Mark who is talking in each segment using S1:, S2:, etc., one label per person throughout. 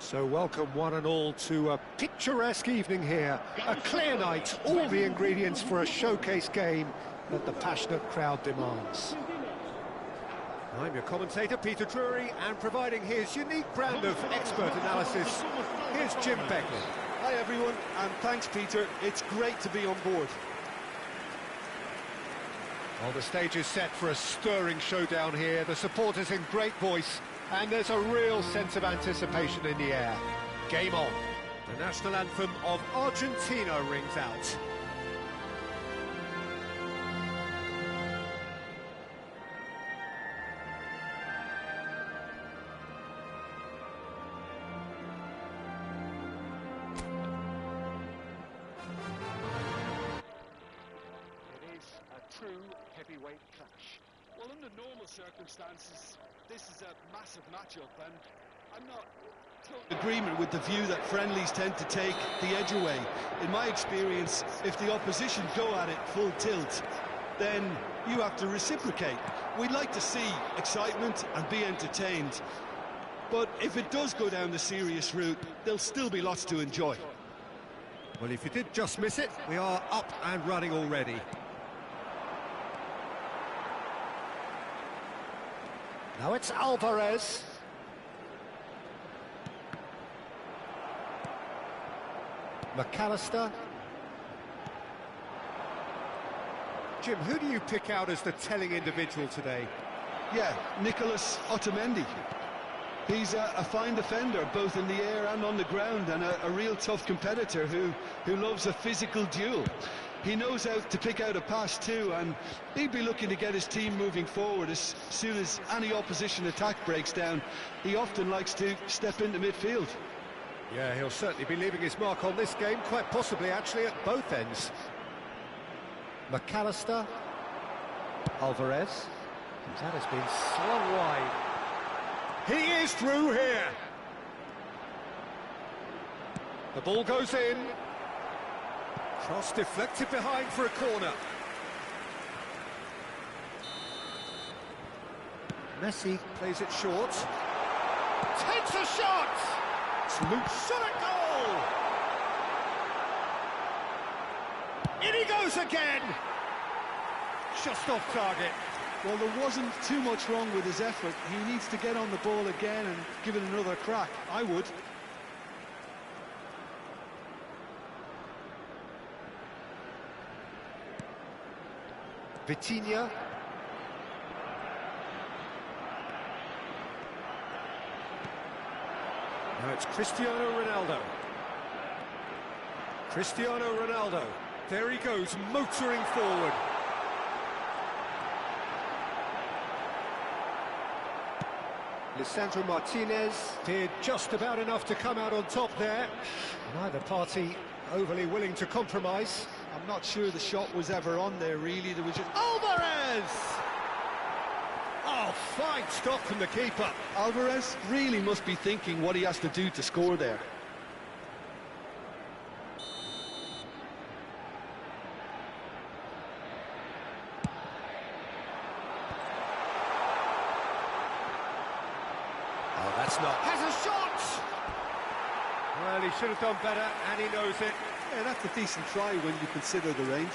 S1: So welcome one and all to a picturesque evening here. A clear night, all the ingredients for a showcase game that the passionate crowd demands. I'm your commentator, Peter Drury, and providing his unique brand of expert analysis, here's Jim Beckley.
S2: Hi everyone, and thanks Peter, it's great to be on board.
S1: Well, the stage is set for a stirring showdown here, the supporters in great voice, and there's a real sense of anticipation in the air. Game on. The national anthem of Argentina rings out.
S3: True heavyweight clash. Well, under normal circumstances, this is a massive matchup, and I'm not totally
S2: Agreement with the view that friendlies tend to take the edge away. In my experience, if the opposition go at it full tilt, then you have to reciprocate. We'd like to see excitement and be entertained, but if it does go down the serious route, there'll still be lots to enjoy.
S1: Well, if you did just miss it, we are up and running already. Now it's Alvarez. McAllister. Jim, who do you pick out as the telling individual today?
S2: Yeah, Nicolas Otamendi. He's a fine defender, both in the air and on the ground, and a real tough competitor who loves a physical duel. He knows how to pick out a pass too, and he'd be looking to get his team moving forward as soon as any opposition attack breaks down. He often likes to step into midfield.
S1: Yeah, he'll certainly be leaving his mark on this game, quite possibly actually at both ends. McAllister. Alvarez. That has been slung wide. He is through here. The ball goes in. Cross deflected behind for a corner. Messi plays it short. Takes a shot! It's loose shot at goal! In he goes again! Just off target.
S2: Well, there wasn't too much wrong with his effort. He needs to get on the ball again and give it another crack. I would.
S1: Vitinha. Now it's Cristiano Ronaldo. Cristiano Ronaldo. There he goes, motoring forward. Lisandro Martinez did just about enough to come out on top there. Neither party overly willing to compromise.
S2: I'm not sure the shot was ever on there, really. There was just...
S1: Alvarez! Oh, fine stop from the keeper.
S2: Alvarez really must be thinking what he has to do to score there.
S1: Oh, that's not... Has a shot! Well, he should have done better, and he knows it.
S2: Yeah, that's a decent try when you consider the range.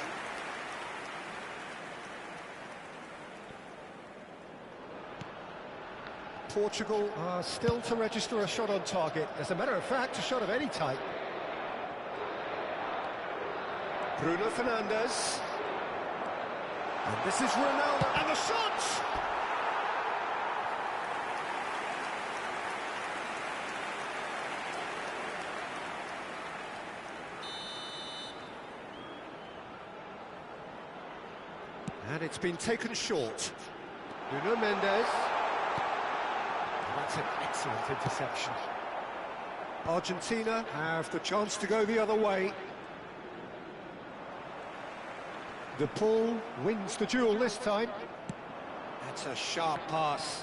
S1: Portugal are still to register a shot on target. As a matter of fact, a shot of any type. Bruno Fernandes. And this is Ronaldo. And the shot! And it's been taken short. Nuno Mendes. That's an excellent interception. Argentina have the chance to go the other way. De Paul wins the duel this time. That's a sharp pass.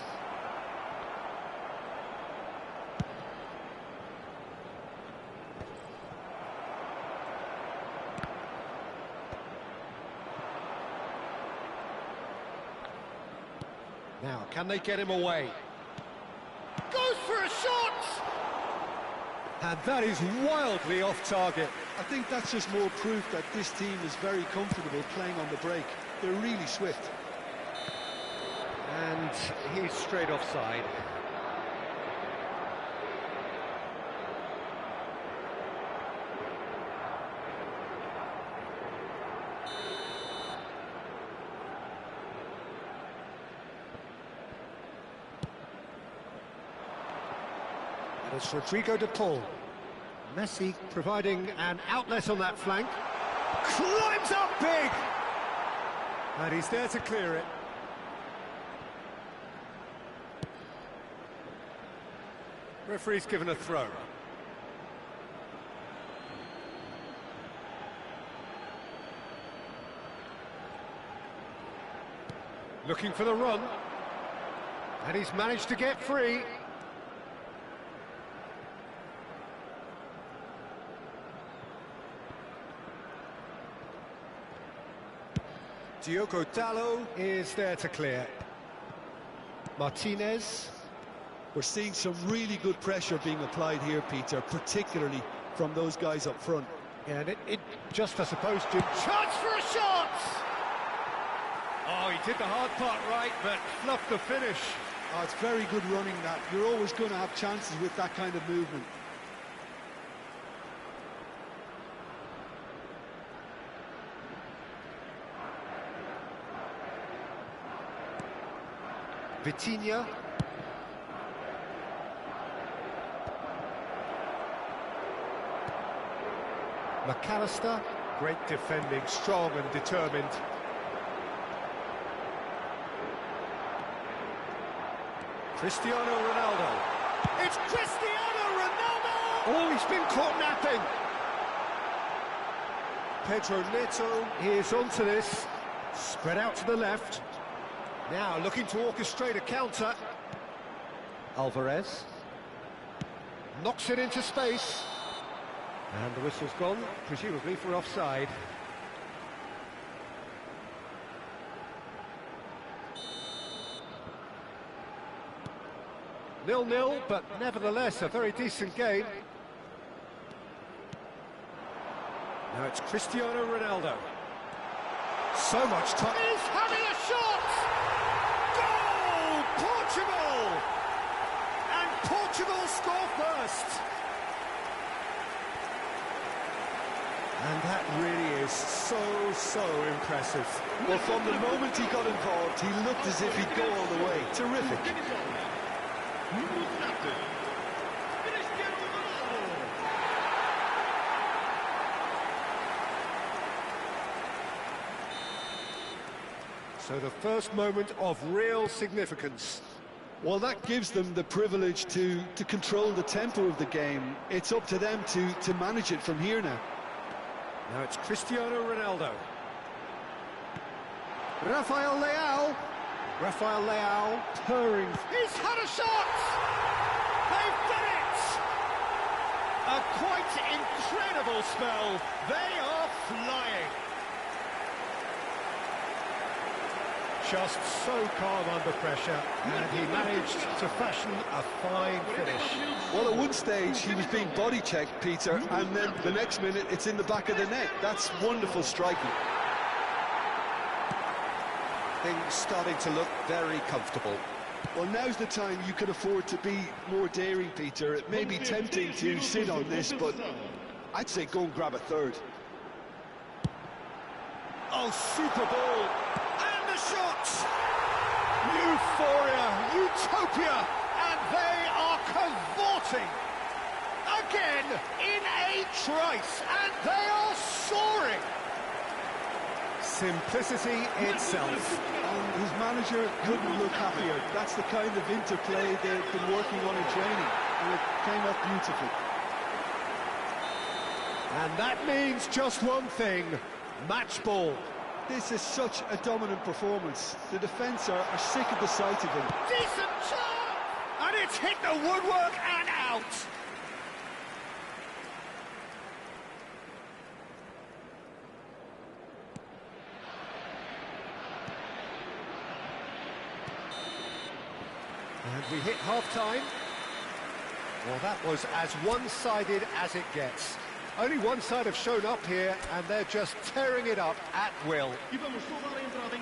S1: Now, can they get him away? Goes for a shot! And that is wildly off target.
S2: I think that's just more proof that this team is very comfortable playing on the break. They're really swift.
S1: And he's straight offside. And it's Rodrigo de Paul. Messi providing an outlet on that flank. Climbs up big! And he's there to clear it. Referee's given a throw. Looking for the run. And he's managed to get free. Diogo Dalot is there to clear. Martinez.
S2: We're seeing some really good pressure being applied here, Peter, particularly from those guys up front.
S1: Yeah, and it just, I suppose, to chance for a shot! Oh, he did the hard part right, but fluffed the finish.
S2: Oh, it's very good running, that. You're always going to have chances with that kind of movement.
S1: Vitinha. McAllister, great defending, strong and determined. Cristiano Ronaldo. It's Cristiano Ronaldo! Oh, he's been caught napping. Pedro Neto is onto this. Spread out to the left. Now looking to orchestrate a counter. Alvarez. Knocks it into space. And the whistle's gone, presumably for offside. Nil-nil, but nevertheless a very decent game. Now it's Cristiano Ronaldo. So much time. He's having a shot! Goal! Portugal! And Portugal score first. And that really is so impressive.
S2: Well, from the moment he got involved, he looked as if he'd go all the way. Terrific.
S1: So the first moment of real significance.
S2: Well, that gives them the privilege to control the tempo of the game. It's up to them to manage it from here now.
S1: Now it's Cristiano Ronaldo. Rafael Leao. Rafael Leao purring. He's had a shot! They've done it! A quite incredible spell. They are flying. Just so calm under pressure, and he managed to fashion a fine finish.
S2: Well, at one stage he was being body checked, Peter, and then the next minute it's in the back of the net. That's wonderful striking.
S1: Things starting to look very comfortable.
S2: Well, now's the time you can afford to be more daring, Peter. It may be tempting to sit on this, but I'd say go and grab a third.
S1: Oh, super ball! Shot! Euphoria, utopia, and they are cavorting again in a trice, and they are soaring. Simplicity itself.
S2: And his manager couldn't look happier. That's the kind of interplay they've been working on in training, and it came off beautifully.
S1: And that means just one thing: match ball.
S2: This is such a dominant performance. The defence are sick of the sight of him.
S1: Decent shot! And it's hit the woodwork and out. And we hit half-time. Well, that was as one-sided as it gets. Only one side have shown up here, and they're just tearing it up at will.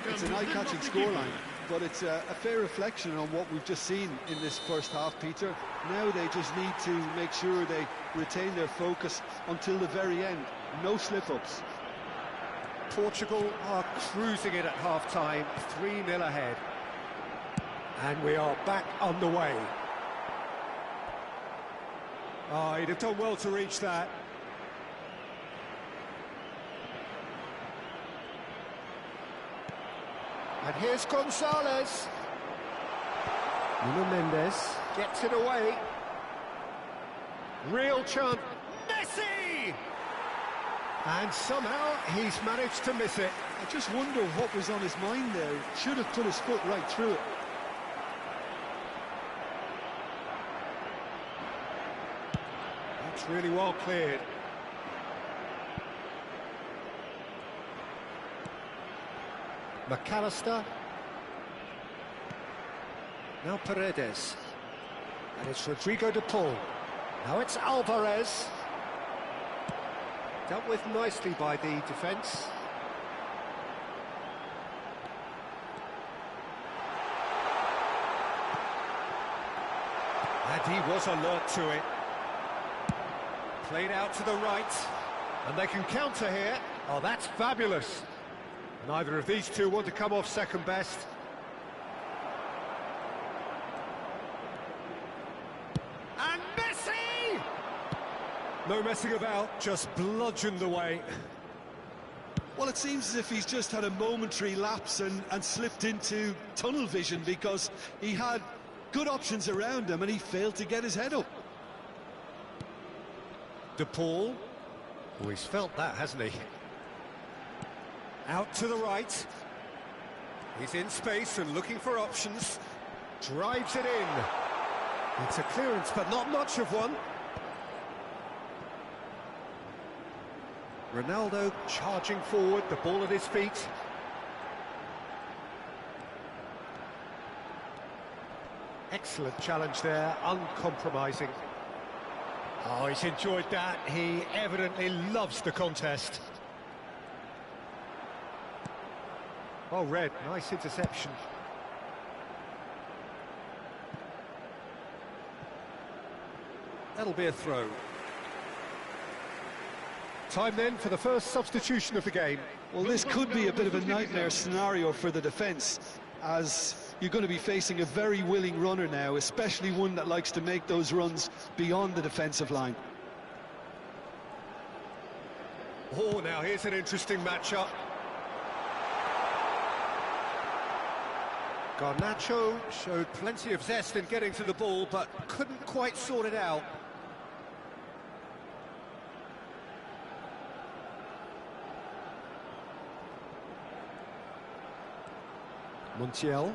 S2: It's an eye-catching scoreline, but it's a fair reflection on what we've just seen in this first half, Peter. Now they just need to make sure they retain their focus until the very end. No slip-ups.
S1: Portugal are cruising it at half-time, 3-0 ahead. And we are back underway. Oh, he'd have done well to reach that. And here's Gonzalez. Nuno Mendes gets it away. Real chance. Messi! And somehow he's managed to miss it.
S2: I just wonder what was on his mind there. Should have put his foot right through it.
S1: That's really well cleared. McAllister. Now Paredes. And it's Rodrigo de Paul. Now it's Alvarez. Dealt with nicely by the defence. And he was alert to it. Played out to the right. And they can counter here. Oh, that's fabulous. Neither of these two want to come off second best. And Messi! No messing about, just bludgeoned away.
S2: Well, it seems as if he's just had a momentary lapse and slipped into tunnel vision, because he had good options around him and he failed to get his head up.
S1: De Paul. Oh, he's felt that, hasn't he? Out to the right. He's in space and looking for options. Drives it in. It's a clearance, but not much of one. Ronaldo charging forward, the ball at his feet. Excellent challenge there, uncompromising. Oh, he's enjoyed that. He evidently loves the contest. Oh, Red, nice interception. That'll be a throw. Time then for the first substitution of the game.
S2: Well, this could be a bit of a nightmare scenario for the defence, as you're going to be facing a very willing runner now, especially one that likes to make those runs beyond the defensive line.
S1: Oh, now here's an interesting matchup. Garnacho showed plenty of zest in getting to the ball, but couldn't quite sort it out. Montiel.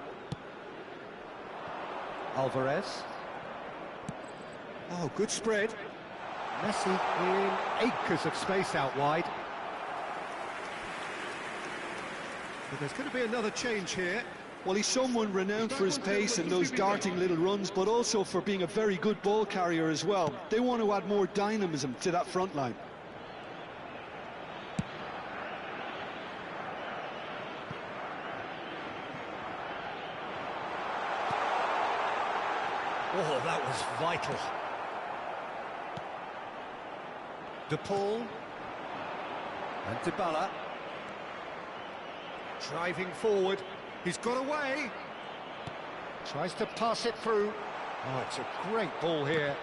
S1: Alvarez. Oh, good spread. Messi in acres of space out wide. But there's going to be another change here.
S2: Well, he's someone renowned for his pace and those darting little runs, but also for being a very good ball carrier as well. They want to add more dynamism to that front line.
S1: Oh, that was vital. De Paul. And Dybala. Driving forward. He's got away. Tries to pass it through. Oh, it's a great ball here.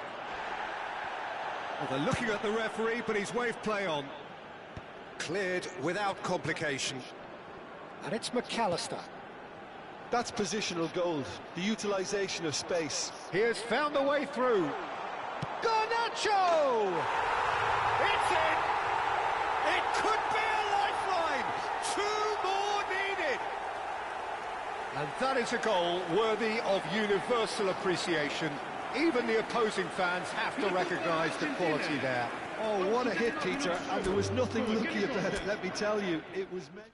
S1: Well, they're looking at the referee, but he's waved play on. Cleared without complication. And it's McAllister.
S2: That's positional gold, the utilisation of space.
S1: He has found the way through. Garnacho! It's in! It could be a lifeline! 2 more needed! And that is a goal worthy of universal appreciation. Even the opposing fans have to recognise the quality there.
S2: Oh, what a hit, Peter, and there was nothing lucky about it, let me tell you. It was meant...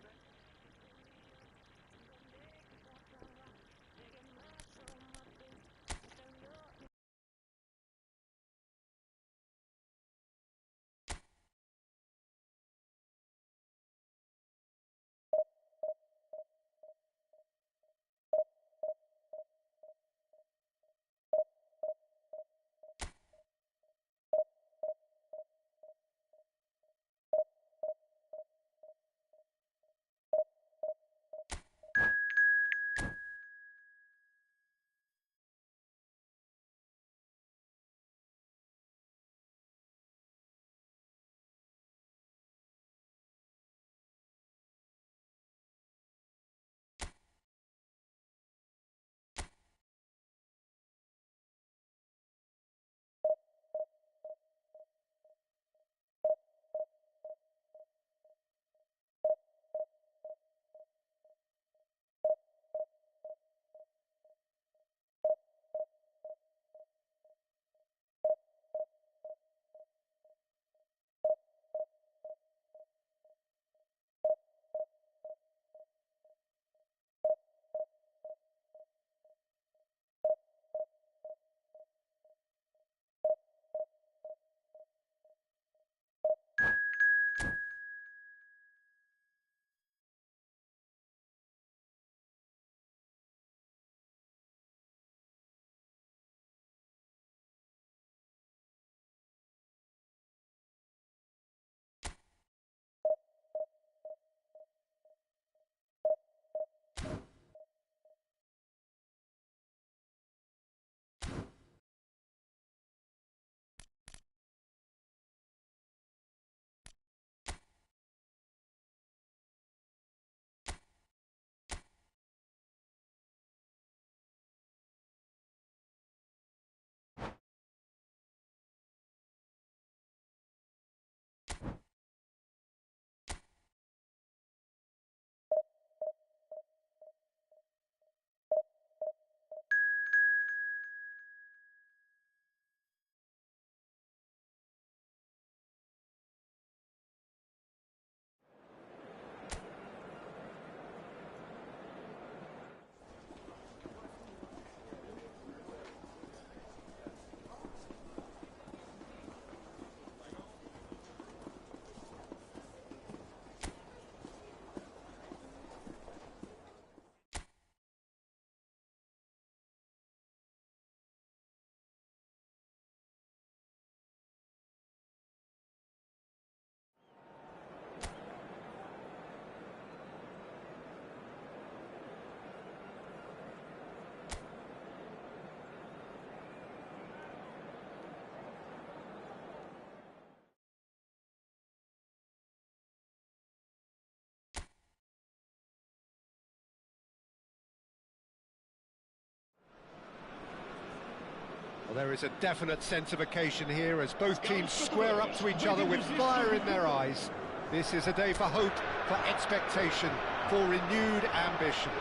S1: Well, there is a definite sense of occasion here as both teams square up to each other with fire in their eyes. This is a day for hope, for expectation, for renewed ambition.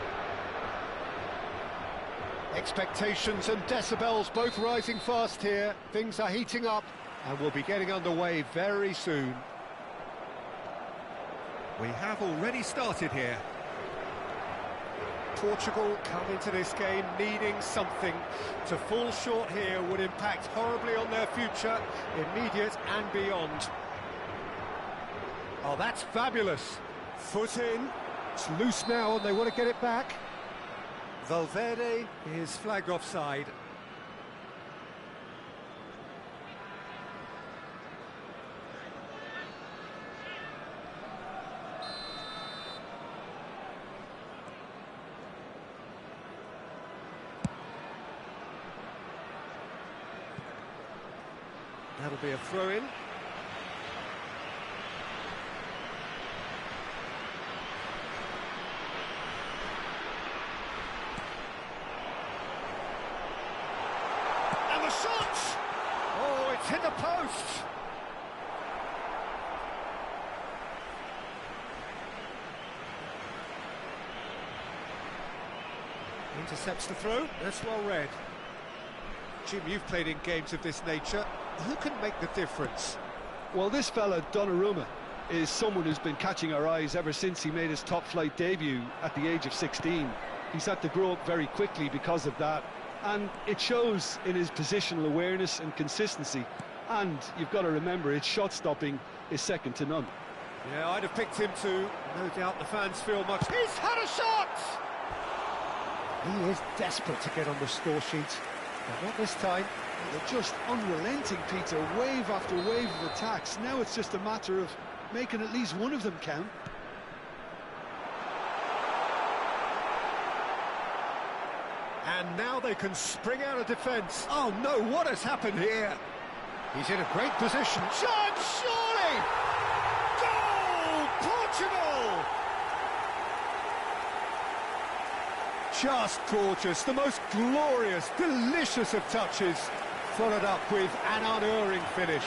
S1: Expectations and decibels both rising fast here. Things are heating up and we'll be getting underway very soon. We have already started here. Portugal come into this game needing something. To fall short here would impact horribly on their future, immediate and beyond. Oh, that's fabulous. Foot in. It's loose now and they want to get it back. Valverde is flagged offside. That'll be a throw-in. And the shot! Oh, it's hit the post! Intercepts the throw, that's well read. Jim, you've played in games of this nature. Who can make the difference?
S2: Well, this fella, Donnarumma, is someone who's been catching our eyes ever since he made his top-flight debut at the age of 16. He's had to grow up very quickly because of that, and it shows in his positional awareness and consistency. And you've got to remember, his shot-stopping is second to none.
S1: Yeah, I'd have picked him too. No doubt the fans feel much... He's had a shot! He is desperate to get on the score sheet. But not this time.
S2: They're just unrelenting, Peter, wave after wave of attacks. Now it's just a matter of making at least one of them count.
S1: And now they can spring out of defence. Oh no, what has happened here? He's in a great position. Chance, surely! Goal! Portugal! Just gorgeous, the most glorious, delicious of touches, followed up with an unerring finish.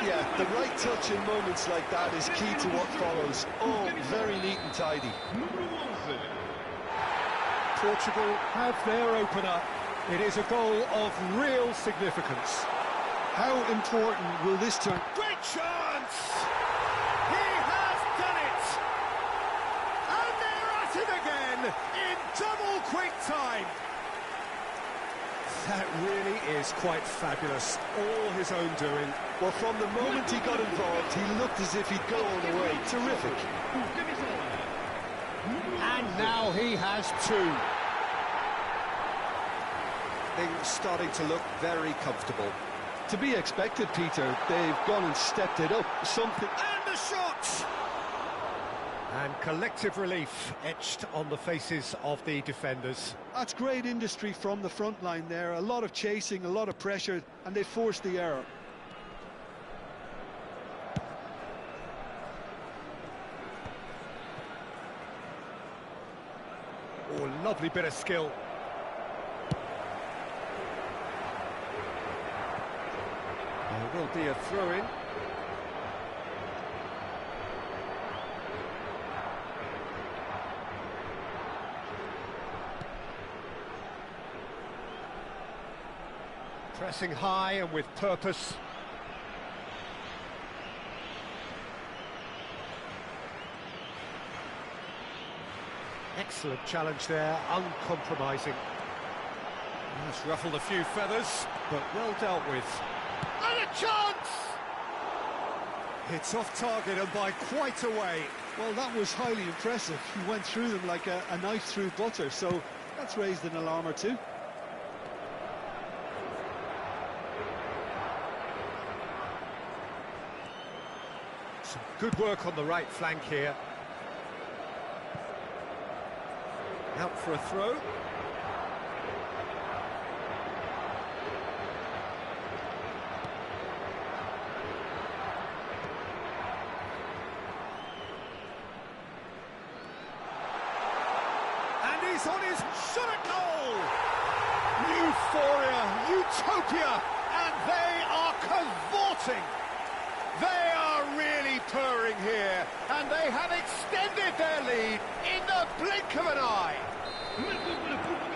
S2: Yeah, the right touch in moments like that is key to what follows. Oh, very neat and tidy.
S1: Portugal have their opener. It is a goal of real significance.
S2: How important will this turn?
S1: Great chance! He has done it! And they're at it again in double quick time. That really is quite fabulous. All his own doing.
S2: Well, from the moment he got involved, he looked as if he'd go all the way. Terrific.
S1: And now he has two. Things starting to look very comfortable.
S2: To be expected, Peter. They've gone and stepped it up. Something.
S1: And the shot! And collective relief etched on the faces of the defenders.
S2: That's great industry from the front line there. A lot of chasing, a lot of pressure, and they forced the error.
S1: Oh, lovely bit of skill. There will be a throw-in. Pressing high and with purpose. Excellent challenge there, uncompromising. That's ruffled a few feathers, but well dealt with. And a chance! It's off target and by quite a way.
S2: Well, that was highly impressive. He went through them like a knife through butter, so that's raised an alarm or two.
S1: Some good work on the right flank here. Out for a throw. And he's on his shot at goal! New euphoria, utopia, and they are cavorting. They are really purring here, and they have extended their lead in the blink of an eye.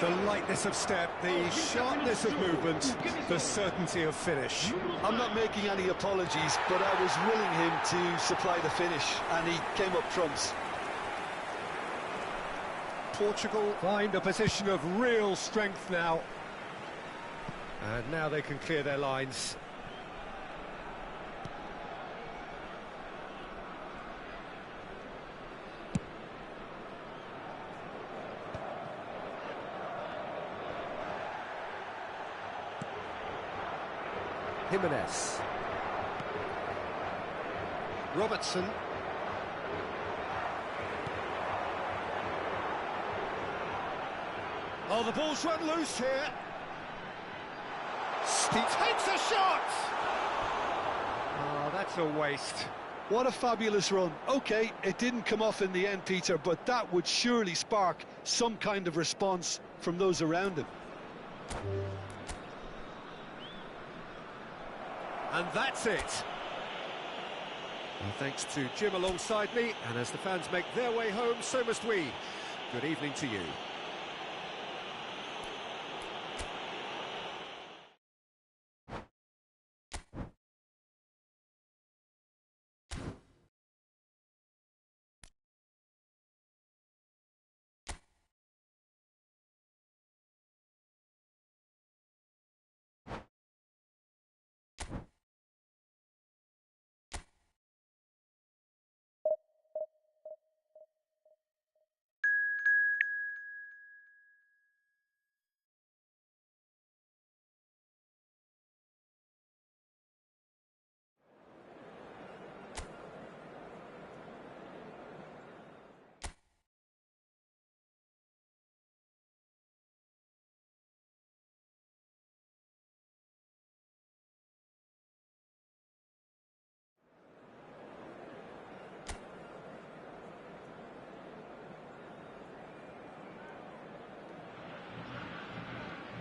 S1: The lightness of step, the sharpness of movement, the certainty of finish.
S2: I'm not making any apologies, but I was willing him to supply the finish, and he came up trumps.
S1: Portugal find a position of real strength now. And now they can clear their lines. Jimenez. Robertson. Oh, the ball's run loose here. He takes a shot! Oh, that's a waste.
S2: What a fabulous run. OK, it didn't come off in the end, Peter, but that would surely spark some kind of response from those around him.
S1: And that's it. Well, thanks to Jim alongside me, and as the fans make their way home, so must we. Good evening to you.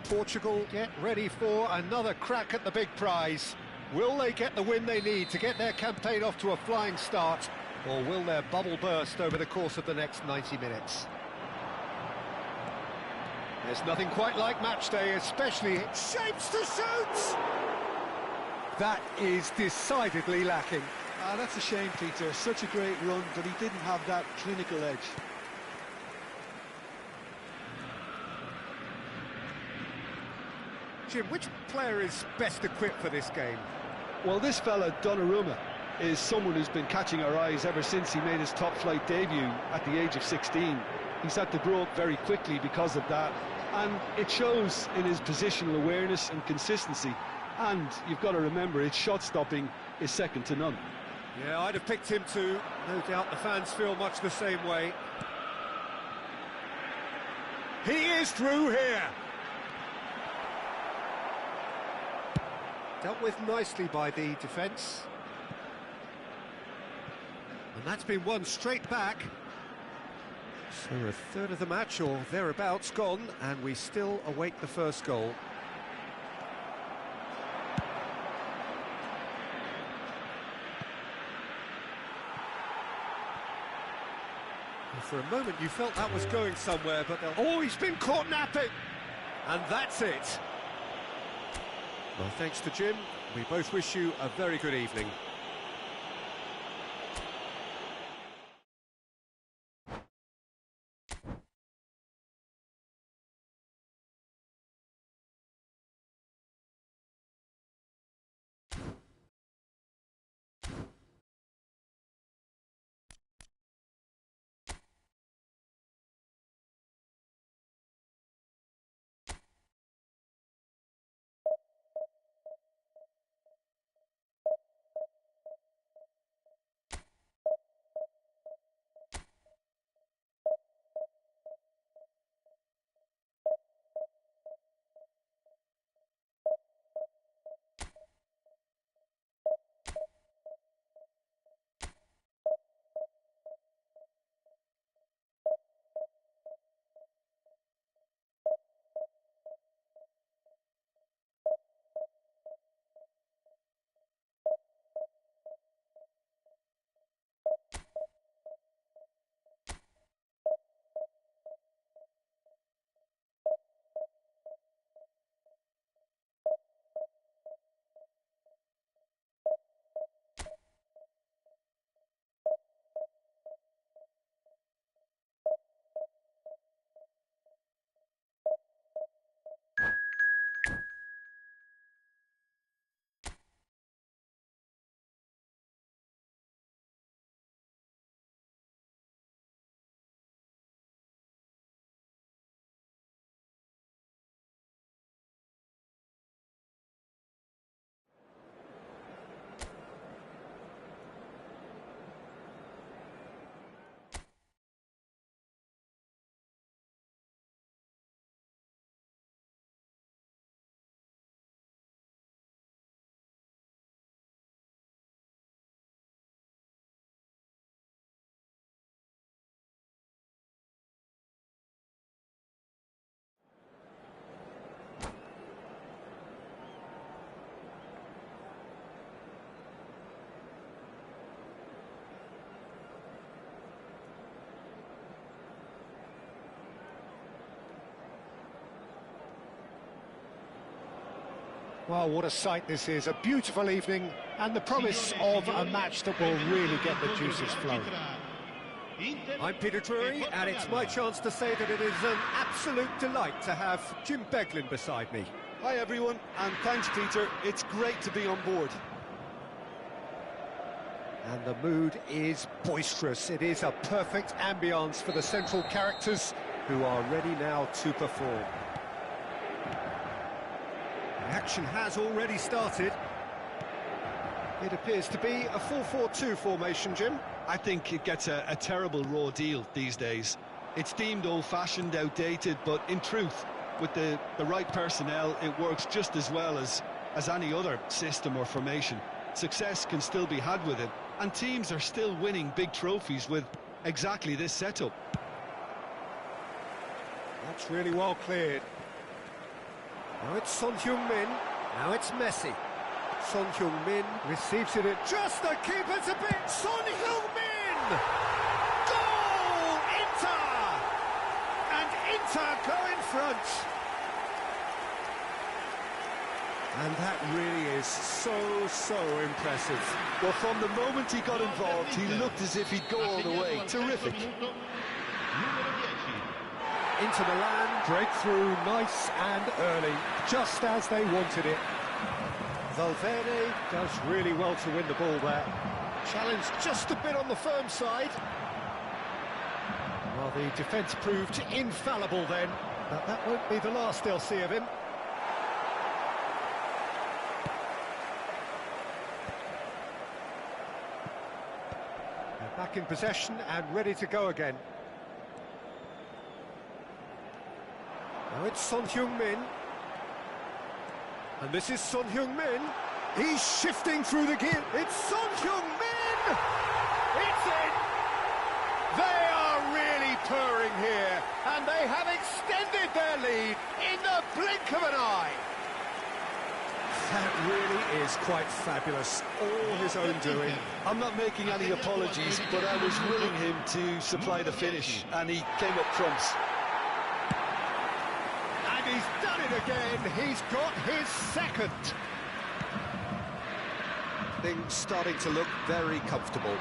S1: Portugal get ready for another crack at the big prize. Will they get the win they need to get their campaign off to a flying start, or will their bubble burst over the course of the next 90 minutes? There's nothing quite like match day, especially it shapes to shoot! That is decidedly lacking.
S2: That's a shame, Peter. Such a great run, but he didn't have that clinical edge.
S1: Jim, which player is best equipped for this game?
S2: Well, this fella, Donnarumma, is someone who's been catching our eyes ever since he made his top-flight debut at the age of 16. He's had to grow up very quickly because of that, and it shows in his positional awareness and consistency. And you've got to remember, his shot-stopping is second to none.
S1: Yeah, I'd have picked him too. No doubt the fans feel much the same way. He is through here. Dealt with nicely by the defence. And that's been won straight back. So a third of the match, or thereabouts, gone, and we still await the first goal. Well, for a moment you felt that was going somewhere, but oh, he's been caught napping! And that's it. Well, thanks to Jim, we both wish you a very good evening. Well, what a sight this is. A beautiful evening and the promise of a match that will really get the juices flowing.
S4: I'm Peter Drury, and it's my chance to say that it is an absolute delight to have Jim Beglin beside me.
S2: Hi everyone, and thanks Peter, it's great to be on board.
S1: And the mood is boisterous. It is a perfect ambience for the central characters who are ready now to perform.
S4: The action has already started.
S1: It appears to be a 4-4-2 formation, Jim.
S2: I think it gets a terrible raw deal these days. It's deemed old-fashioned, outdated, but in truth, with the right personnel, it works just as well as any other system or formation. Success can still be had with it, and teams are still winning big trophies with exactly this setup.
S1: That's really well cleared. Now it's Son Heung-min.
S4: Now it's Messi.
S1: Son Heung-min receives it at just the keeper's a bit. Son Heung-min! Goal! Inter! And Inter go in front.
S4: And that really is so impressive.
S2: Well, from the moment he got involved, he looked as if he'd go all the way. Terrific.
S1: Inter Milan breakthrough nice and early, just as they wanted it. Valverde does really well to win the ball there. Challenge just a bit on the firm side. Well, the defence proved infallible then, but that won't be the last they'll see of him. They're back in possession and ready to go again. Now it's Son Heung-min. And this is Son Heung-min. He's shifting through the gear. It's Son Heung-min! It's in! They are really purring here, and they have extended their lead in the blink of an eye.
S4: That really is quite fabulous. All his own doing.
S2: I'm not making any apologies, but I was willing him to supply the finish, and he came up trumps.
S1: He's done it again. He's got his second.
S4: Things starting to look very comfortable.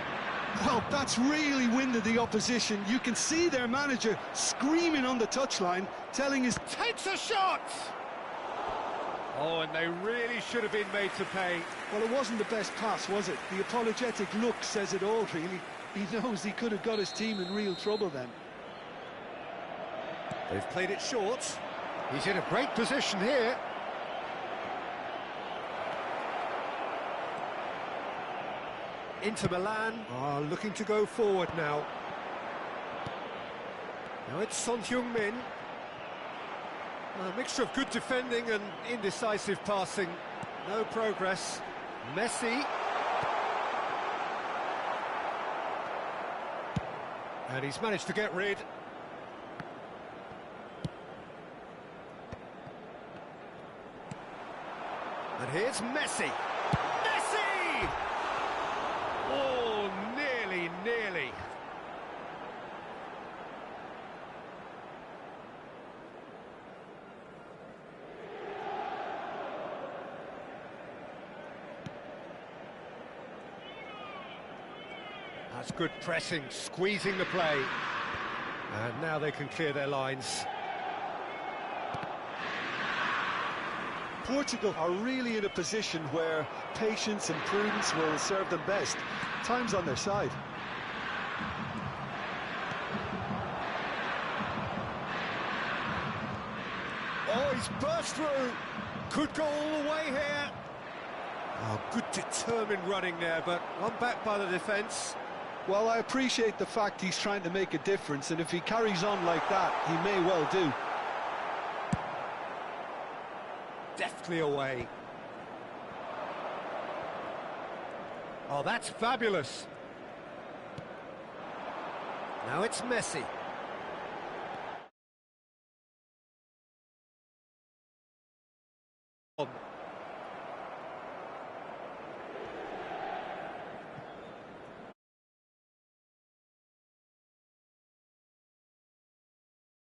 S2: Well, that's really winded the opposition. You can see their manager screaming on the touchline, telling his...
S1: Takes a shot! Oh, and they really should have been made to pay.
S2: Well, it wasn't the best pass, was it? The apologetic look says it all, really. He knows he could have got his team in real trouble then.
S4: They've played it short.
S1: He's in a great position here. Inter Milan are looking to go forward now. Now it's Son Heung-min. A mixture of good defending and indecisive passing. No progress. Messi. And he's managed to get rid. And here's Messi. Messi! Oh, nearly. That's good pressing, squeezing the play. And now they can clear their lines.
S2: Portugal are really in a position where patience and prudence will serve them best. Time's on their side.
S1: Oh, he's burst through. Could go all the way here. Oh, good determined running there, but one back by the defence.
S2: Well, I appreciate the fact he's trying to make a difference, and if he carries on like that, he may well do.
S1: Deftly away. Oh, that's fabulous.
S4: Now it's Messi.
S1: On.